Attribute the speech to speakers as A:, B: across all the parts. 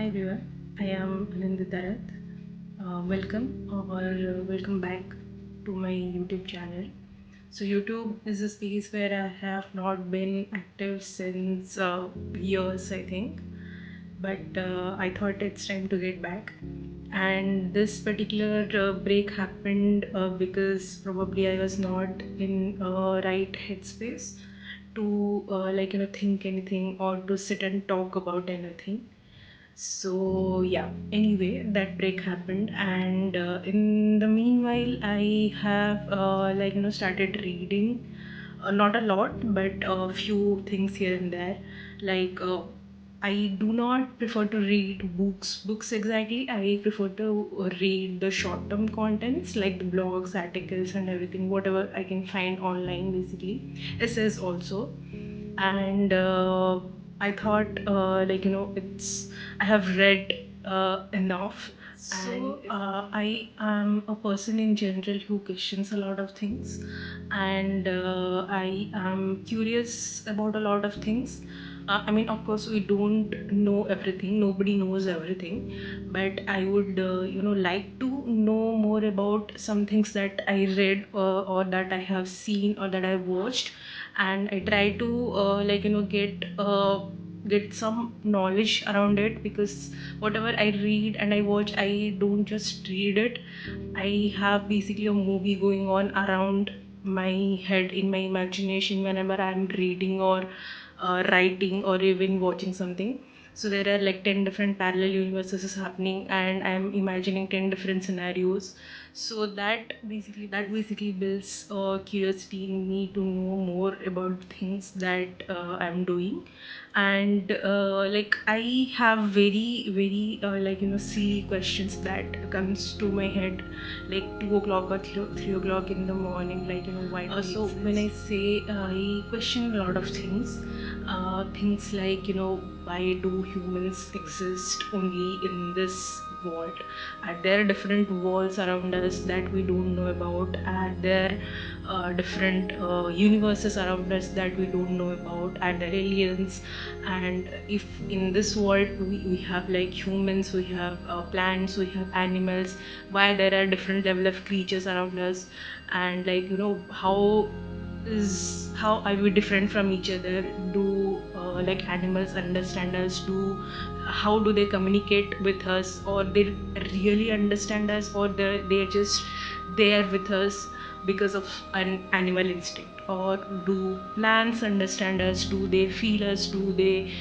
A: Hi everyone, I am Anindita Rath. Welcome back to my YouTube channel. So YouTube is a space where I have not been active since years, I think. But I thought it's time to get back. And this particular break happened because probably I was not in right headspace to think anything or to sit and talk about anything. So yeah, anyway, that break happened, and in the meanwhile, I have started reading, not a lot, but a few things here and there. Like I do not prefer to read books exactly. I prefer to read the short-term contents like the blogs, articles, and everything, whatever I can find online, basically. Essays also, and I thought it's I have read enough. So I am a person in general who questions a lot of things, and I am curious about a lot of things. I mean, of course, we don't know everything. Nobody knows everything, but I would, like to know more about some things that I read or that I have seen or that I watched, and I try to get some knowledge around it, because whatever I read and I watch, I don't just read it. I have basically a movie going on around my head, in my imagination, whenever I'm reading or writing or even watching something. So there are like 10 different parallel universes is happening, and I'm imagining 10 different scenarios. So that basically builds curiosity in me to know more about things that I'm doing. And I have very silly questions that comes to my head, like 2 o'clock or 3 o'clock in the morning, why do so exist? When I say I question a lot of things, things like, why do humans exist only in this world? Are there different worlds around us that we don't know about? Are there different universes around us that we don't know about? Are there aliens? And if in this world we have like humans, we have plants, we have animals, why there are different level of creatures around us? And how are we different from each other? Do animals understand us? How do they communicate with us, or they really understand us, or they're just there with us because of an animal instinct? Or do plants understand us? Do they feel us? Do they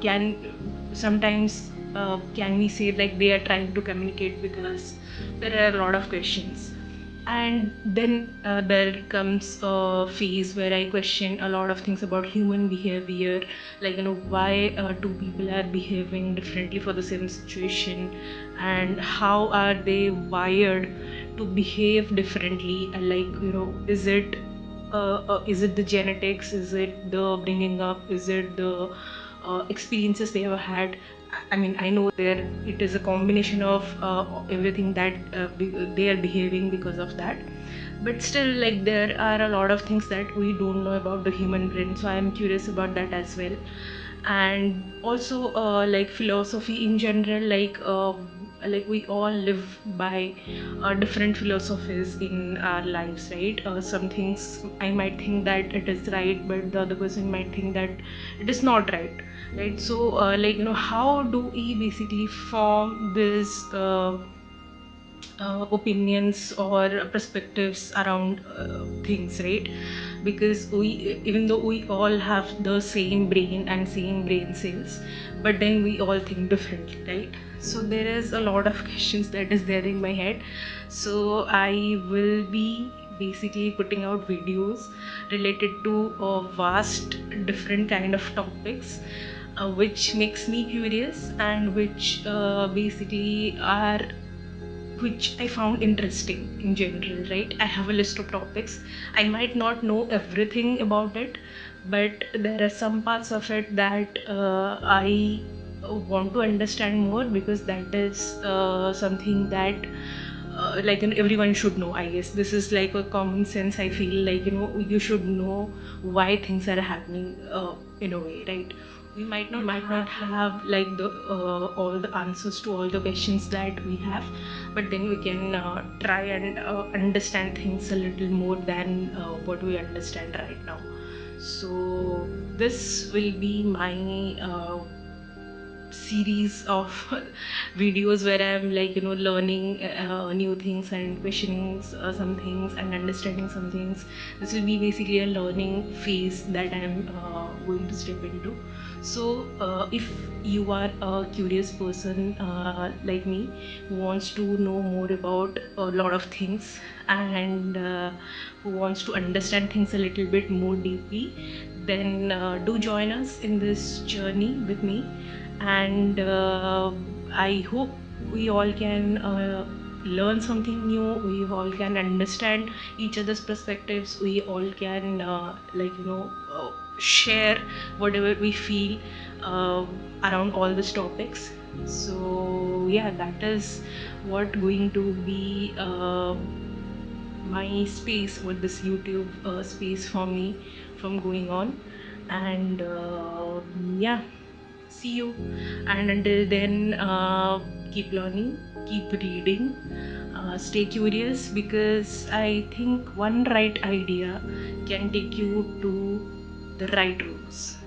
A: can sometimes can we say like they are trying to communicate with us? There are a lot of questions. And then there comes a phase where I question a lot of things about human behavior, like, why two people are behaving differently for the same situation, and how are they wired to behave differently? And is it the genetics? Is it the bringing up? Is it the experiences they have had? I mean, I know there it is a combination of everything that they are behaving because of that. But still, like, there are a lot of things that we don't know about the human brain. So I am curious about that as well. And also, philosophy in general, like we all live by different philosophies in our lives, right? Some things I might think that it is right, but the other person might think that it is not right, right? So how do we basically form this opinions or perspectives around things, right? Because even though we all have the same brain and same brain cells, but then we all think differently, right? So there is a lot of questions that is there in my head. So I will be basically putting out videos related to a vast different kind of topics, which makes me curious, and which I found interesting in general, right? I have a list of topics. I might not know everything about it, but there are some parts of it that I want to understand more, because that is something that everyone should know. I guess this is like a common sense. I feel like, you should know why things are happening in a way, right? we might not have like the all the answers to all the questions that we have, but then we can try and understand things a little more than what we understand right now. So this will be my series of videos where I'm like, learning new things and questioning some things and understanding some things. This will be basically a learning phase that I'm going to step into. So if you are a curious person like me, who wants to know more about a lot of things, and who wants to understand things a little bit more deeply, then do join us in this journey with me. And I hope we all can learn something new. We all can understand each other's perspectives. We all can share whatever we feel around all these topics. So yeah, that is what going to be my space with this YouTube space for me from going on. And yeah, see you. And until then, keep learning, keep reading, stay curious, because I think one right idea can take you to the right roots.